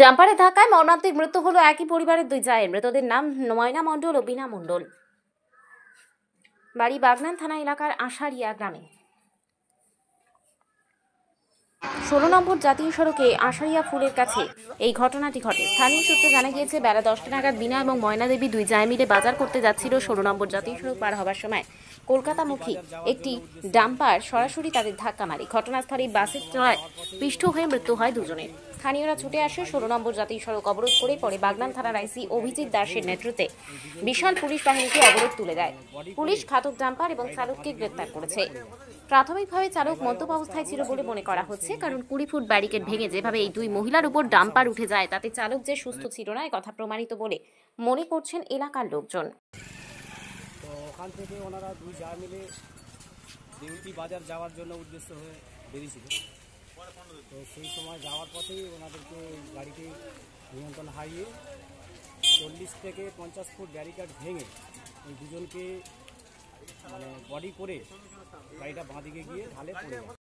ডাম্পারের ধাক্কায় মর্মান্তিক মৃত্যু হলো একই পরিবারের দুই জায়ের। মৃতদের নাম ময়না মণ্ডল ও বীণা মণ্ডল। বাড়ি বাগনান থানা এলাকার আশারিয়া গ্রামে। 16 নম্বর জাতীয় সড়কে আশারিয়া ফুলের কাছে এই ঘটনাটি ঘটে। স্থানীয় সূত্রে জানা গিয়েছে, বেলা 10টা নাগাদ বীণা এবং ময়না দেবী দুই জায় মিলে বাজার করতে যাচ্ছিল। 16 নম্বর জাতীয় সড়ক পার হবার সময় কলকাতামুখী একটি ডাম্পার সরাসরি তাদের ধাক্কা মারে। ঘটনাস্থলে বাসের তলায় পিষ্ট হয়ে মৃত্যু হয় দুজনের। স্থানীয়রা ছুটে আসে 16 নম্বর জাতীয় সড়ক অবরোধ করে। পরে বাগনান থানার আইসি অভিজিৎ দাসের নেতৃত্বে বিশাল পুলিশ বাহিনীকে অবরোধ তুলে দেয়। পুলিশ ঘাতক ডাম্পার এবং চালককে গ্রেপ্তার করেছে। প্রাথমিকভাবে চালক মদ্যপ অবস্থায় ছিল বলে মনে করা হচ্ছে, কারণ 20 ফুট ব্যারিকেড ভেঙে যেভাবে এই দুই মহিলার উপর ডাম্পার উঠে যায়, তাতে চালক যে সুস্থ ছিল না কথা প্রমাণিত বলে মনে করছেন এলাকার লোকজন। তো ওখান থেকে ওনারা দুই যা মিলে দেউলটি বাজার যাওয়ার জন্য উদ্দেশ্য হয়ে বেরিয়েছিল। তো সেই সময় যাওয়ার পথেই ওনাদেরকে গাড়িটি নিয়ন্ত্রণ হারিয়ে 40 থেকে 50 ফুট ব্যারিকেড ভেঙে ওই দুজনকে বডি করে গাড়িটা বাঁ দিকে গিয়ে ঢালে পড়ে যায়।